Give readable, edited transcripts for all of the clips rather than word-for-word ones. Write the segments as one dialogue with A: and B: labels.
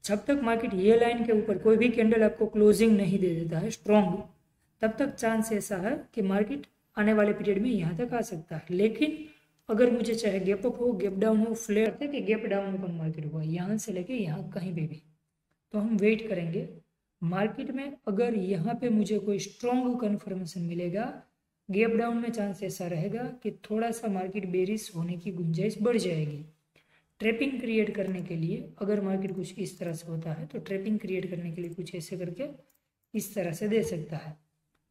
A: जब तक मार्केट ये लाइन के ऊपर कोई भी कैंडल आपको क्लोजिंग नहीं दे देता है स्ट्रॉन्ग, तब तक चांस ऐसा है कि मार्केट आने वाले पीरियड में यहाँ तक आ सकता है। लेकिन अगर मुझे चाहे गैप अप हो, गैप डाउन हो, फ्लैट कि गैप डाउन ओपन मार्केट हुआ यहाँ से लेके यहाँ कहीं पे भी, तो हम वेट करेंगे मार्केट में। अगर यहाँ पे मुझे कोई स्ट्रॉन्ग कन्फर्मेशन मिलेगा, गैप डाउन में चांस ऐसा रहेगा कि थोड़ा सा मार्केट बेरिश होने की गुंजाइश बढ़ जाएगी। ट्रैपिंग क्रिएट करने के लिए अगर मार्केट कुछ इस तरह से होता है तो ट्रैपिंग क्रिएट करने के लिए कुछ ऐसे करके इस तरह से दे सकता है।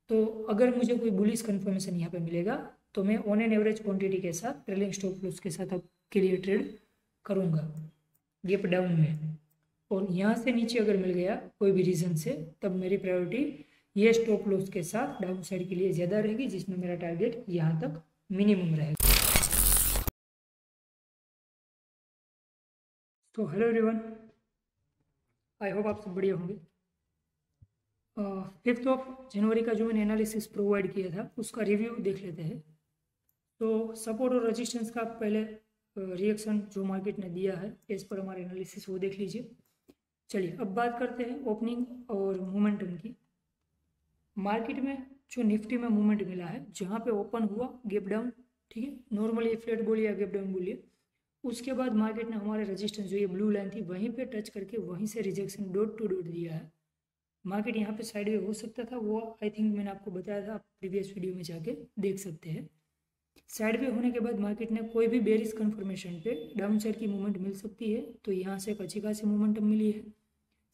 A: तो अगर मुझे कोई बुलिश कन्फर्मेशन यहाँ पे मिलेगा तो मैं ऑन एन एवरेज क्वांटिटी के साथ ट्रेलिंग स्टॉप लॉस के साथ आपके लिए ट्रेड करूँगा गैप डाउन में। और यहाँ से नीचे अगर मिल गया कोई भी रीज़न से, तब मेरी प्रायोरिटी ये स्टॉप लॉस के साथ डाउन साइड के लिए ज़्यादा रहेगी, जिसमें मेरा टारगेट यहाँ तक मिनिमम रहेगा। तो हेलो एवरीवन, आई होप आप सब बढ़िया होंगे। 5 जनवरी का जो मैंने एनालिसिस प्रोवाइड किया था उसका रिव्यू देख लेते हैं। तो सपोर्ट और रेजिस्टेंस का पहले रिएक्शन जो मार्केट ने दिया है इस पर हमारे एनालिसिस वो देख लीजिए। चलिए अब बात करते हैं ओपनिंग और मोमेंटम की। मार्केट में जो निफ्टी में मूवमेंट मिला है, जहाँ पे ओपन हुआ गैप डाउन, ठीक है, नॉर्मली फ्लैट बोलिए या गैप डाउन बोलिए, उसके बाद मार्केट ने हमारे रेजिस्टेंस जो ये ब्लू लाइन थी वहीं पे टच करके वहीं से रिजेक्शन डॉट टू डॉट दिया है। मार्केट यहाँ पे साइड वे हो सकता था, वो आई थिंक मैंने आपको बताया था, आप प्रीवियस वीडियो में जाके देख सकते हैं। साइड वे होने के बाद मार्केट ने कोई भी बेरिश कन्फर्मेशन पे डाउन साइड की मूवमेंट मिल सकती है, तो यहाँ से एक अच्छी खासी मूवमेंटम मिली है।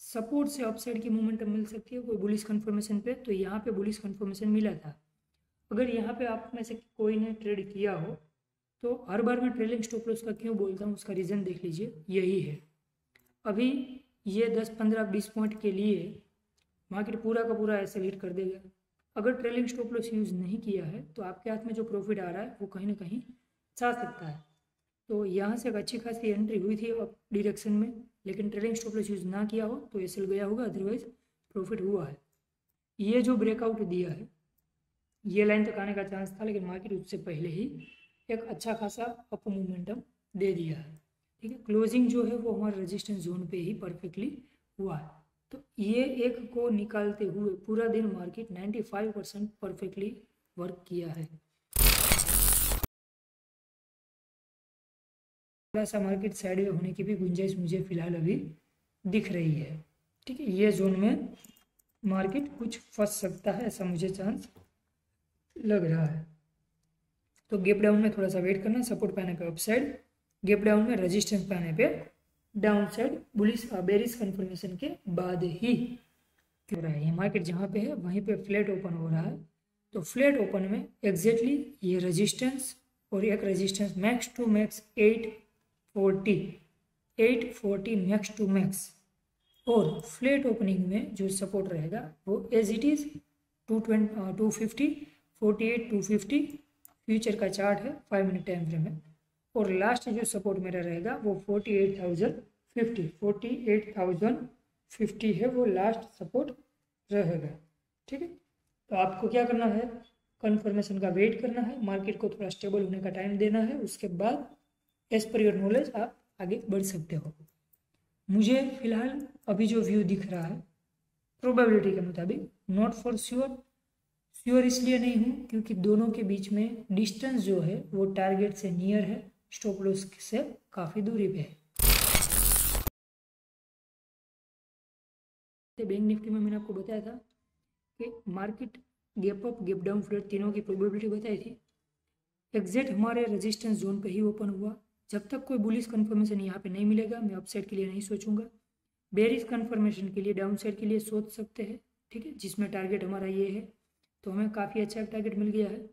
A: सपोर्ट से अपसाइड की मूवमेंटम मिल सकती है कोई बुलिश कन्फर्मेशन पे, तो यहाँ पे बुलिश कन्फर्मेशन मिला था। अगर यहाँ पे आप में से कोई ने ट्रेड किया हो तो हर बार मैं ट्रेलिंग स्टॉप लॉस का क्यों बोलता हूँ उसका रीज़न देख लीजिए, यही है। अभी ये 10-15-20 पॉइंट के लिए मार्केट पूरा का पूरा ऐसे लीड कर देगा। अगर ट्रेलिंग स्टॉप लॉस यूज़ नहीं किया है तो आपके हाथ में जो प्रॉफिट आ रहा है वो कहीं ना कहीं जा सकता है। तो यहाँ से एक अच्छी खासी एंट्री हुई थी अप डायरेक्शन में, लेकिन ट्रेलिंग स्टॉप लॉस यूज़ ना किया हो तो ऐसे गया होगा, अदरवाइज प्रॉफिट हुआ है। ये जो ब्रेकआउट दिया है ये लाइन तक आने का चांस था, लेकिन मार्केट उससे पहले ही एक अच्छा खासा अप मोमेंटम दे दिया है, ठीक है। क्लोजिंग जो है वो हमारे रेजिस्टेंस जोन पे ही परफेक्टली हुआ है। तो ये एक को निकालते हुए पूरा दिन मार्केट 95% परफेक्टली वर्क किया है। थोड़ा सा मार्केट साइडवे होने की भी गुंजाइश मुझे फिलहाल अभी दिख रही है, ठीक है। ये जोन में मार्केट कुछ फंस सकता है, ऐसा मुझे चांस लग रहा है। तो गैप डाउन में थोड़ा सा वेट करना, सपोर्ट पे आने पे अपसाइड, गैप डाउन में रेजिस्टेंस पे आने पे downside bullish bearish confirmation के बाद ही हो रहा है। ये मार्केट जहाँ पे है वहीं पे फ्लैट ओपन हो रहा है। तो फ्लैट ओपन में एग्जैक्टली ये रेजिस्टेंस और एक resistance max to max 840 max to max, और फ्लैट ओपनिंग में जो सपोर्ट रहेगा वो एज इट इज़ 250 48 250 फ्यूचर का चार्ट है, 5 मिनट टाइम फ्रेम है। और लास्ट जो सपोर्ट मेरा रहेगा वो 48,050 है, वो लास्ट सपोर्ट रहेगा, ठीक है। तो आपको क्या करना है, कन्फर्मेशन का वेट करना है, मार्केट को थोड़ा स्टेबल होने का टाइम देना है, उसके बाद एज पर योर नॉलेज आप आगे बढ़ सकते हो। मुझे फिलहाल अभी जो व्यू दिख रहा है प्रोबेबिलिटी के मुताबिक, नॉट फॉर श्योर इसलिए नहीं हूँ क्योंकि दोनों के बीच में डिस्टेंस जो है वो टारगेट से नियर है, स्टॉप लॉस से काफ़ी दूरी पे है। बैंक निफ्टी में मैंने आपको बताया था कि market gap up gap down flat तीनों की प्रोबेबिलिटी बताई थी। एग्जैक्ट हमारे रेजिस्टेंस जोन पे ही ओपन हुआ। जब तक कोई बुलिश कन्फर्मेशन यहाँ पे नहीं मिलेगा मैं अपसाइड के लिए नहीं सोचूंगा, बेरिश कन्फर्मेशन के लिए डाउन साइड के लिए सोच सकते हैं, ठीक है, जिसमें टारगेट हमारा ये है। तो हमें काफ़ी अच्छा टारगेट मिल गया है।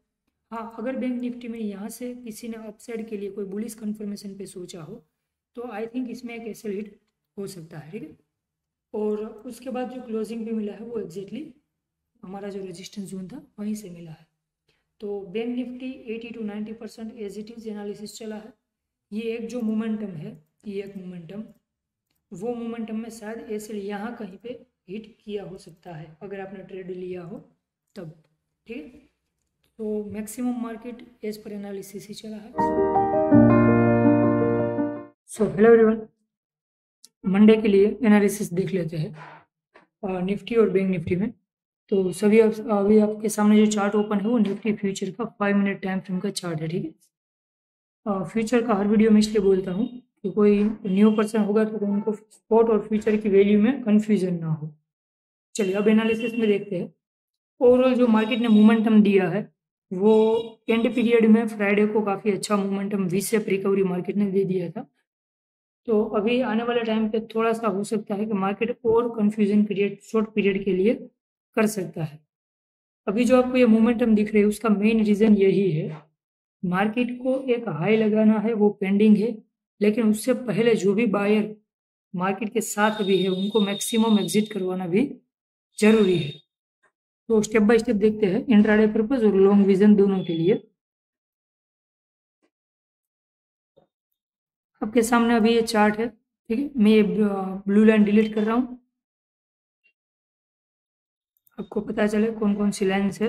A: हाँ, अगर बैंक निफ्टी में यहाँ से किसी ने अपसाइड के लिए कोई बुलिश कन्फर्मेशन पे सोचा हो तो आई थिंक इसमें एक एसएल हिट हो सकता है, ठीक है। और उसके बाद जो क्लोजिंग भी मिला है वो एग्जैक्टली हमारा जो रेजिस्टेंस जोन था वहीं से मिला है। तो bank Nifty 80 to 90% as it is analysis चला है। ये एक जो मोमेंटम है, ये एक मोमेंटम, वो मोमेंटम में शायद एसएल यहाँ कहीं पे हिट किया हो सकता है अगर आपने ट्रेड लिया हो तब, ठीक है। तो मैक्सिमम मार्केट एज पर एनालिसिस ही चला है। सो हेलो एवरीवन, मंडे के लिए एनालिसिस देख लेते हैं निफ्टी और बैंक निफ्टी में। तो सभी अभी आपके सामने जो चार्ट ओपन है वो निफ्टी फ्यूचर का 5 मिनट टाइम फ्रेम का चार्ट है, ठीक है। फ्यूचर का हर वीडियो में इसलिए बोलता हूँ कि कोई न्यू पर्सन होगा तो उनको स्पॉट और फ्यूचर की वैल्यू में कन्फ्यूजन ना हो। चलिए अब एनालिसिस में देखते हैं। ओवरऑल जो मार्केट ने मोमेंटम दिया है वो एंड पीरियड में फ्राइडे को काफ़ी अच्छा momentum V shape recovery market ने दे दिया था। तो अभी आने वाले टाइम पे थोड़ा सा हो सकता है कि मार्केट और कंफ्यूजन क्रिएट शॉर्ट पीरियड के लिए कर सकता है। अभी जो आपको ये मोमेंटम दिख रही है उसका मेन रीज़न यही है, मार्केट को एक हाई लगाना है वो पेंडिंग है, लेकिन उससे पहले जो भी बायर मार्केट के साथ भी है उनको मैक्सिमम एग्जिट करवाना भी जरूरी है। तो स्टेप बाय स्टेप देखते हैं इंट्राडे पर्पस और लॉन्ग विजन दोनों के लिए। आपके सामने अभी ये चार्ट है, ठीक है। मैं ये ब्लू लाइन डिलीट कर रहा हूँ, आपको पता चले कौन कौन सी लाइन्स है।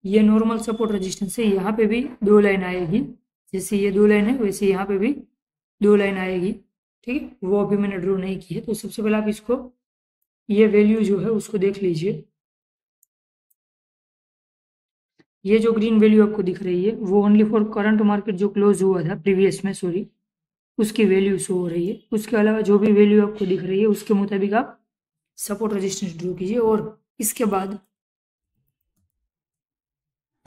A: ये नॉर्मल सपोर्ट रेजिस्टेंस है, यहाँ पे भी 2 लाइन आएगी, जैसे ये 2 लाइन है वैसे यहाँ पे भी 2 लाइन आएगी, ठीक है। वो अभी मैंने ड्रॉ नहीं की है। तो सबसे पहले आप इसको ये वैल्यू जो है उसको देख लीजिए। ये जो ग्रीन वैल्यू आपको दिख रही है वो ओनली फॉर करंट मार्केट जो क्लोज हुआ था प्रीवियस में, सॉरी, उसकी वैल्यू शो हो रही है। उसके अलावा जो भी वैल्यू आपको दिख रही है उसके मुताबिक आप सपोर्ट रेजिस्टेंस ड्रॉ कीजिए। और इसके बाद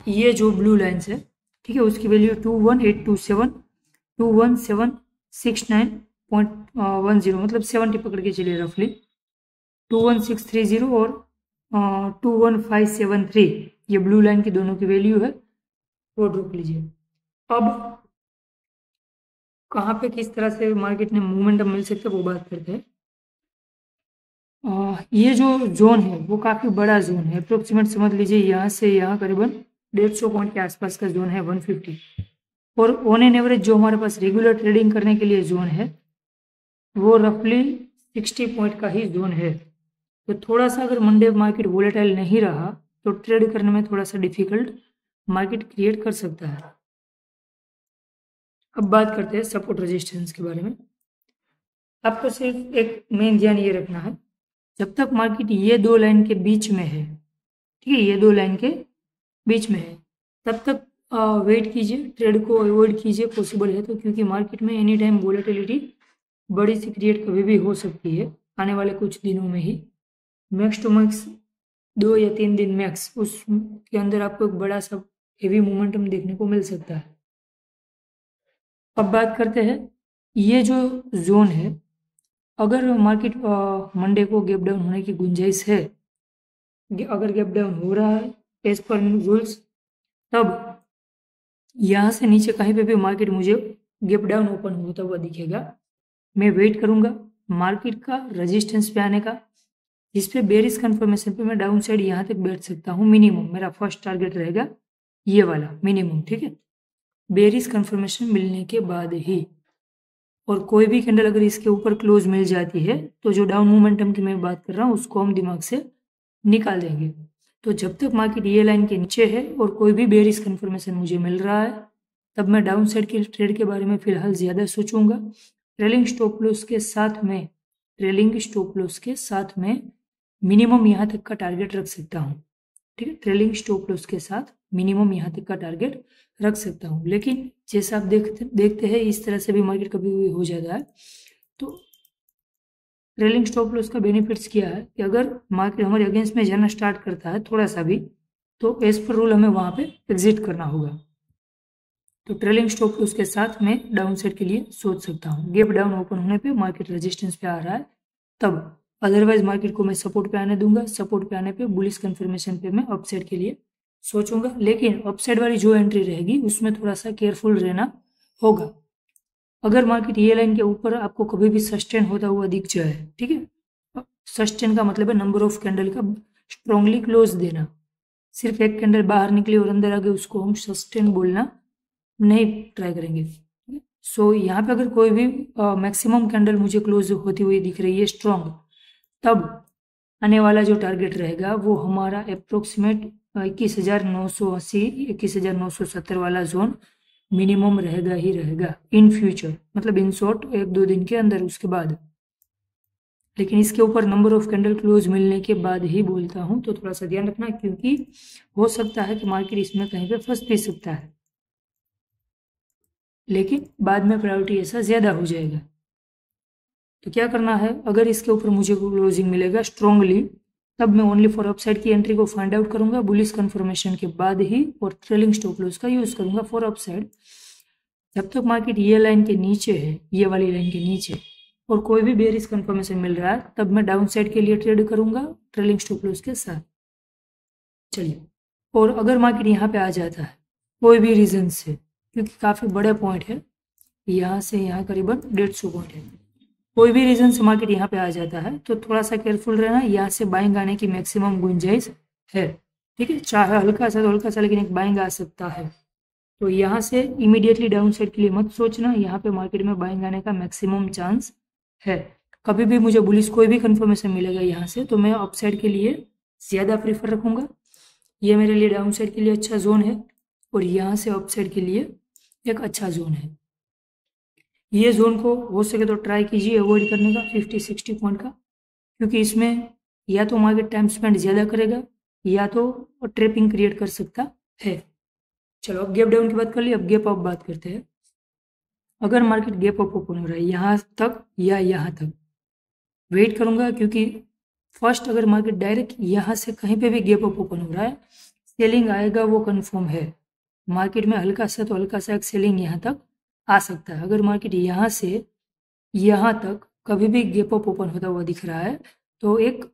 A: ये जो ब्लू लाइन्स है, ठीक है, उसकी वैल्यू 21827 21769.10, मतलब 70 पकड़ के चलिए रफली, 21630 और 21573, ये ब्लू लाइन की दोनों की वैल्यू है, वो ड्रॉ कर लीजिए। अब कहाँ पे किस तरह से मार्केट में मोमेंटम मिल सकता है वो बात करते हैं। ये जो जोन है वो काफ़ी बड़ा जोन है, अप्रोक्सीमेट समझ लीजिए यहाँ से यहाँ करीबन 150 पॉइंट के आसपास का जोन है, 150। और ऑन एन एवरेज जो हमारे पास रेगुलर ट्रेडिंग करने के लिए जोन है वो रफली 60 पॉइंट का ही जोन है। तो थोड़ा सा अगर मंडे मार्केट वोलेटाइल नहीं रहा तो ट्रेड करने में थोड़ा सा डिफिकल्ट मार्केट क्रिएट कर सकता है। अब बात करते हैं सपोर्ट रेजिस्टेंस के बारे में। आपको सिर्फ एक मेन ध्यान ये रखना है, जब तक मार्केट ये 2 लाइन के बीच में है, ठीक है, ये 2 लाइन के बीच में है, तब तक वेट कीजिए, ट्रेड को अवॉइड कीजिए पॉसिबल है तो, क्योंकि मार्केट में एनी टाइम वोलेटिलिटी बड़ी सी क्रिएट कभी भी हो सकती है आने वाले कुछ दिनों में ही। मैक्स टू मैक्स 2 या 3 दिन मैक्स, उसके अंदर आपको एक बड़ा सा हेवी मोमेंटम देखने को मिल सकता है। अब बात करते हैं ये जो जोन है, अगर मार्केट मंडे को गैप डाउन होने की गुंजाइश है, अगर गैप डाउन हो रहा है एज पर रूल्स, तब यहाँ से नीचे कहीं पे भी मार्केट मुझे गैप डाउन ओपन होता हुआ दिखेगा, मैं वेट करूँगा मार्केट का रेजिस्टेंस पे आने का, जिस पे बेरिश कंफर्मेशन पे मैं डाउन साइड यहाँ तक बैठ सकता हूँ। मिनिमम मेरा फर्स्ट टारगेट रहेगा ये वाला मिनिमम, ठीक है, बेरिश कंफर्मेशन मिलने के बाद ही। और कोई भी कैंडल अगर इसके ऊपर क्लोज मिल जाती है तो जो डाउन मोमेंटम की मैं बात कर रहा हूँ उसको हम दिमाग से निकाल देंगे। तो जब तक मार्केट ये लाइन के नीचे है और कोई भी बेरिश कंफर्मेशन मुझे मिल रहा है तब मैं डाउन साइड के ट्रेड के बारे में फिलहाल ज़्यादा सोचूंगा। ट्रेलिंग स्टॉप लॉस के साथ में मिनिमम यहाँ तक का टारगेट रख सकता हूँ, ठीक है, ट्रेलिंग स्टॉप लॉस के साथ मिनिमम यहाँ तक का टारगेट रख सकता हूँ। लेकिन जैसा आप देखते हैं इस तरह से भी मार्केट कभी भी हो जाता है। तो ट्रेलिंग स्टॉप लॉस का बेनिफिट्स क्या है कि अगर मार्केट हमारे अगेंस्ट में जाना स्टार्ट करता है थोड़ा सा भी, तो एज पर रूल हमें वहाँ पे एग्जिट करना होगा। तो ट्रेलिंग स्टॉप लॉस के साथ मैं डाउन साइड के लिए सोच सकता हूँ। गैप डाउन ओपन होने पे मार्केट रेजिस्टेंस पे आ रहा है तब, अदरवाइज मार्केट को मैं सपोर्ट पे आने दूंगा। सपोर्ट पे आने पे बुलिश कंफर्मेशन पे मैं अपसाइड के लिए सोचूंगा, लेकिन अपसाइड वाली जो एंट्री रहेगी उसमें थोड़ा सा केयरफुल रहना होगा। अगर मार्केट ये लाइन के ऊपर आपको कभी भी सस्टेन होता हुआ दिख जाए, ठीक है, सस्टेन का मतलब है नंबर ऑफ कैंडल का स्ट्रॉन्गली क्लोज देना, सिर्फ एक कैंडल बाहर निकले और अंदर आ गए उसको हम सस्टेन बोलना नहीं ट्राई करेंगे। सो यहाँ पे अगर कोई भी मैक्सिमम कैंडल मुझे क्लोज होती हुई दिख रही है स्ट्रॉन्ग, तब आने वाला जो टारगेट रहेगा वो हमारा अप्रोक्सीमेट 21,980 21,970 वाला जोन मिनिमम रहेगा ही रहेगा इन फ्यूचर, मतलब इन शॉर्ट 1-2 दिन के अंदर उसके बाद। लेकिन इसके ऊपर नंबर ऑफ कैंडल क्लोज मिलने के बाद ही बोलता हूँ, तो थोड़ा सा ध्यान रखना, क्योंकि हो सकता है कि मार्केट इसमें कहीं पे फंस भी सकता है, लेकिन बाद में प्रायोरिटी ऐसा ज़्यादा हो जाएगा। तो क्या करना है, अगर इसके ऊपर मुझे क्लोजिंग मिलेगा स्ट्रांगली, तब मैं ओनली फॉर अपसाइड की एंट्री को फाइंड आउट करूंगा बुलिश कंफर्मेशन के बाद ही, और ट्रेलिंग स्टॉप लॉस का यूज़ करूंगा फॉर अपसाइड। जब तक मार्केट ये लाइन के नीचे है, ये वाली लाइन के नीचे, और कोई भी बेरिश कंफर्मेशन मिल रहा है, तब मैं डाउन साइड के लिए ट्रेड करूंगा ट्रेलिंग स्टॉप लॉस के साथ। चलिए, और अगर मार्केट यहाँ पे आ जाता है कोई भी रीज़न से, क्योंकि काफ़ी बड़े पॉइंट है, यहाँ से यहाँ करीबन 150 पॉइंट है, कोई भी रीज़न से मार्केट यहाँ पे आ जाता है, तो थोड़ा सा केयरफुल रहना, यहाँ से बाइंग आने की मैक्सिमम गुंजाइश है। ठीक है, चाहे हल्का सा तो हल्का सा, लेकिन एक बाइंग आ सकता है। तो यहाँ से इमीडिएटली डाउन साइड के लिए मत सोचना, यहाँ पे मार्केट में बाइंग आने का मैक्सिमम चांस है। कभी भी मुझे बुलिश कोई भी कंफर्मेशन मिलेगा यहाँ से, तो मैं अपसाइड के लिए ज़्यादा प्रीफर रखूँगा। ये मेरे लिए डाउन साइड के लिए अच्छा जोन है, और यहाँ से अपसाइड के लिए एक अच्छा जोन है। ये जोन को हो सके तो ट्राई कीजिए अवॉइड करने का 50-60 पॉइंट का, क्योंकि इसमें या तो मार्केट टाइम स्पेंड ज़्यादा करेगा, या तो ट्रैपिंग क्रिएट कर सकता है। चलो, अब गैप डाउन की बात कर ली, अब गैप अप बात करते हैं। अगर मार्केट गैप अप ओपन हो रहा है यहाँ तक या यहाँ तक, वेट करूँगा, क्योंकि फर्स्ट अगर मार्केट डायरेक्ट यहाँ से कहीं पे भी गैप अप ओपन हो रहा है, सेलिंग आएगा वो कंफर्म है। मार्केट में हल्का सा तो हल्का सा एक सेलिंग यहाँ तक आ सकता है। अगर मार्केट यहाँ से यहाँ तक कभी भी गैप अप ओपन होता हुआ दिख रहा है, तो एक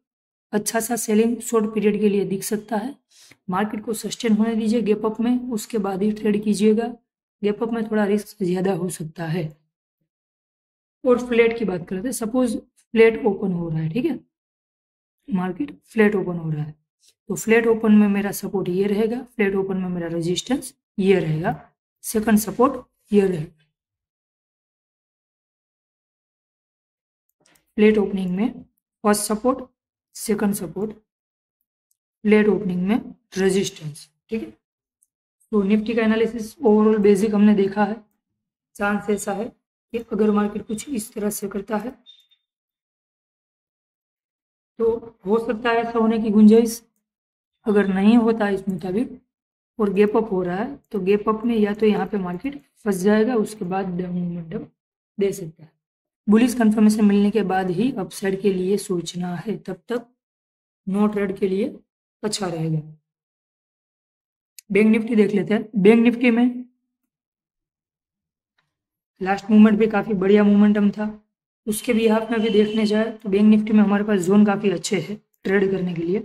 A: अच्छा सा सेलिंग शॉर्ट पीरियड के लिए दिख सकता है। मार्केट को सस्टेन होने दीजिए गैप अप में, उसके बाद ही ट्रेड कीजिएगा। गैप अप में थोड़ा रिस्क ज़्यादा हो सकता है। और फ्लैट की बात करते हैं, सपोज फ्लैट ओपन हो रहा है, ठीक है, मार्केट फ्लैट ओपन हो रहा है, तो फ्लैट ओपन में मेरा सपोर्ट ये रहेगा, फ्लैट ओपन में मेरा रेजिस्टेंस ये रहेगा, सेकंड सपोर्ट ये रहेगा। फ्लैट ओपनिंग में first support, second support, flat opening में रेजिस्टेंस। ठीक है, तो निफ्टी का एनालिसिस ओवरऑल बेसिक हमने देखा है। चांस ऐसा है कि अगर मार्केट कुछ इस तरह से करता है, तो हो सकता है ऐसा होने की गुंजाइश। अगर नहीं होता है इस मुताबिक और गैप अप हो रहा है, तो गैप अप में या तो यहाँ पे मार्केट फंस जाएगा, उसके बाद डाउन मोमेंटम दे सकता है। बुलिश कंफर्मेशन मिलने के बाद ही अपसाइड के लिए सोचना है, तब तक नो ट्रेड के लिए अच्छा रहेगा। बैंक निफ्टी देख लेते हैं। बैंक निफ्टी में लास्ट मूवमेंट भी काफ़ी बढ़िया मूवमेंटम था, उसके भी हाफ में भी देखने जाए तो बैंक निफ्टी में हमारे पास जोन काफ़ी अच्छे हैं ट्रेड करने के लिए।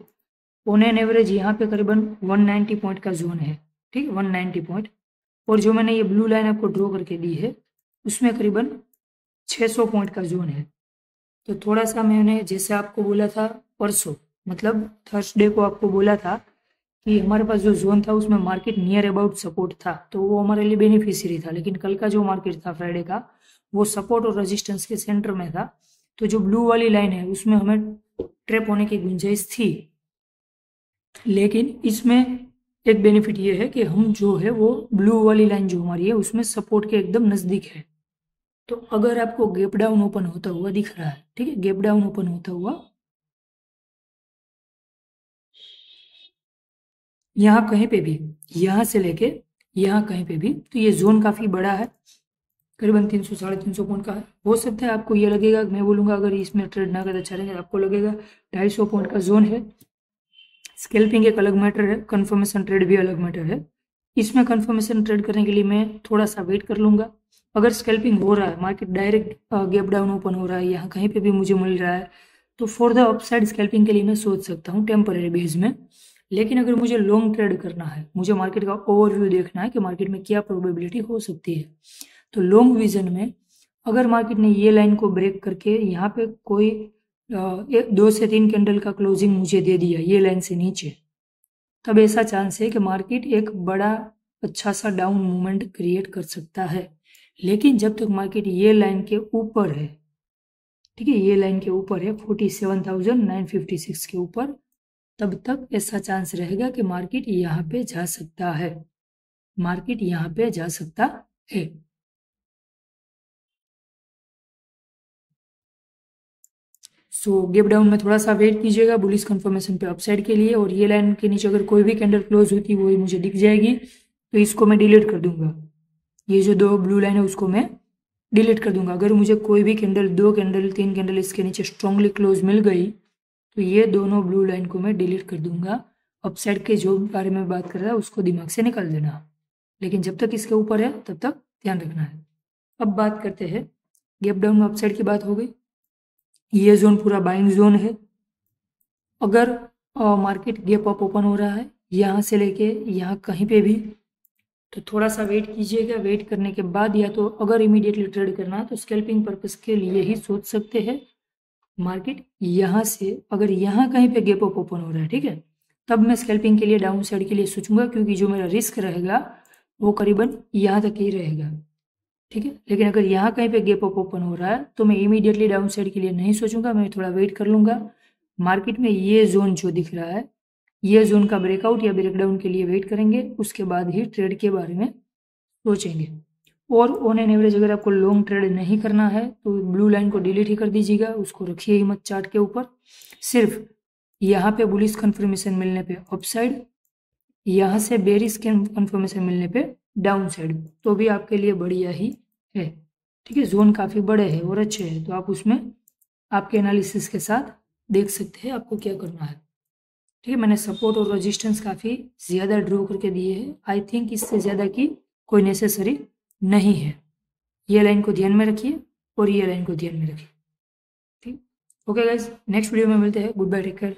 A: ऑन एन एवरेज यहाँ पे करीबन 190 पॉइंट का जोन है, ठीक है, 190 पॉइंट। और जो मैंने ये ब्लू लाइन आपको ड्रॉ करके दी है, उसमें करीबन 600 पॉइंट का जोन है। तो थोड़ा सा मैंने जैसे आपको बोला था परसों, मतलब थर्सडे को आपको बोला था कि हमारे पास जो जोन था उसमें मार्केट नियर अबाउट सपोर्ट था, तो वो हमारे लिए बेनिफिशियरी था। लेकिन कल का जो मार्केट था फ्राइडे का, वो सपोर्ट और रेजिस्टेंस के सेंटर में था। तो जो ब्लू वाली लाइन है उसमें हमें ट्रैप होने की गुंजाइश थी, लेकिन इसमें एक बेनिफिट ये है कि हम जो है वो ब्लू वाली लाइन जो हमारी है उसमें सपोर्ट के एकदम नज़दीक है। तो अगर आपको गैप डाउन ओपन होता हुआ दिख रहा है, ठीक है, गैप डाउन ओपन होता हुआ यहाँ कहीं पे भी, यहाँ से लेके यहाँ कहीं पे भी, तो ये जोन काफ़ी बड़ा है, करीबन 300-350 पॉइंट का है। हो सकता है आपको ये लगेगा, मैं बोलूँगा अगर इसमें ट्रेड ना कर अच्छा रहेगा, आपको लगेगा 250 पॉइंट का जोन है। स्कैल्पिंग एक अलग मैटर है, कन्फर्मेशन ट्रेड भी अलग मैटर है। इसमें कन्फर्मेशन ट्रेड करने के लिए मैं थोड़ा सा वेट कर लूँगा। अगर स्कैल्पिंग हो रहा है, market direct gap down open हो रहा है, यहाँ कहीं पे भी मुझे मिल रहा है, तो फॉर द अपसाइड स्कैल्पिंग के लिए मैं सोच सकता हूँ टेम्पररी बेस में। लेकिन अगर मुझे लॉन्ग ट्रेड करना है, मुझे मार्केट का ओवरव्यू देखना है कि मार्केट में क्या प्रोबेबिलिटी हो सकती है, तो लॉन्ग विजन में अगर मार्केट ने ये लाइन को ब्रेक करके यहाँ पे कोई 2 से 3 कैंडल का क्लोजिंग मुझे दे दिया ये लाइन से नीचे, तब ऐसा चांस है कि मार्केट एक बड़ा अच्छा सा डाउन मूवमेंट क्रिएट कर सकता है। लेकिन जब तक मार्केट ये लाइन के ऊपर है, ठीक है, ये लाइन के ऊपर है 47,956 के ऊपर, तब तक ऐसा चांस रहेगा कि मार्केट यहाँ पे जा सकता है। मार्केट यहाँ पे जा सकता है। सो गैप डाउन में थोड़ा सा वेट कीजिएगा बुलिश कंफर्मेशन पे अपसाइड के लिए, और ये लाइन के नीचे अगर कोई भी कैंडल क्लोज होती है वो मुझे दिख जाएगी तो इसको मैं डिलीट कर दूंगा। ये जो 2 ब्लू लाइन है उसको मैं डिलीट कर दूंगा। अगर मुझे कोई भी कैंडल, 2 कैंडल, 3 कैंडल इसके नीचे स्ट्रांगली क्लोज मिल गई तो ये दोनों ब्लू लाइन को मैं डिलीट कर दूंगा। अपसाइड के जो बारे में बात कर रहा है उसको दिमाग से निकाल देना, लेकिन जब तक इसके ऊपर है तब तक ध्यान रखना है। अब बात करते हैं गैप डाउन में अपसाइड की बात हो गई। ये जोन पूरा बाइंग जोन है। अगर मार्केट गैप अप ओपन हो रहा है यहाँ से लेके यहाँ कहीं पे भी, तो थोड़ा सा वेट कीजिएगा। वेट करने के बाद या तो अगर इमीडिएटली ट्रेड करना है तो स्कैल्पिंग पर्पस के लिए ही सोच सकते हैं। मार्केट यहाँ से अगर यहाँ कहीं पे गैप अप ओपन हो रहा है, ठीक है, तब मैं स्कैल्पिंग के लिए डाउन साइड के लिए सोचूंगा, क्योंकि जो मेरा रिस्क रहेगा वो करीबन यहाँ तक ही रहेगा, ठीक है। लेकिन अगर यहाँ कहीं पे गैप अप ओपन हो रहा है तो मैं इमीडिएटली डाउन साइड के लिए नहीं सोचूंगा, मैं थोड़ा वेट कर लूँगा। मार्केट में ये जोन जो दिख रहा है, ये जोन का ब्रेकआउट या ब्रेकडाउन के लिए वेट करेंगे, उसके बाद ही ट्रेड के बारे में सोचेंगे। और ऑन एन एवरेज अगर आपको लॉन्ग ट्रेड नहीं करना है तो ब्लू लाइन को डिलीट ही कर दीजिएगा, उसको रखिए ही मत चार्ट के ऊपर। सिर्फ यहाँ पे बुलिश कंफर्मेशन मिलने पे अपसाइड, यहाँ से बेरिश कंफर्मेशन मिलने पे डाउन साइड, तो भी आपके लिए बढ़िया ही है, ठीक है। जोन काफ़ी बड़े हैं और अच्छे हैं, तो आप उसमें आपके एनालिसिस के साथ देख सकते हैं आपको क्या करना है, ठीक है। मैंने सपोर्ट और रेजिस्टेंस काफ़ी ज़्यादा ड्रॉ करके दिए हैं। आई थिंक इससे ज़्यादा की कोई नेसेसरी नहीं है। ये लाइन को ध्यान में रखिए और ये लाइन को ध्यान में रखिए, ठीक। ओके गाइज, नेक्स्ट वीडियो में मिलते हैं। Goodbye, take care.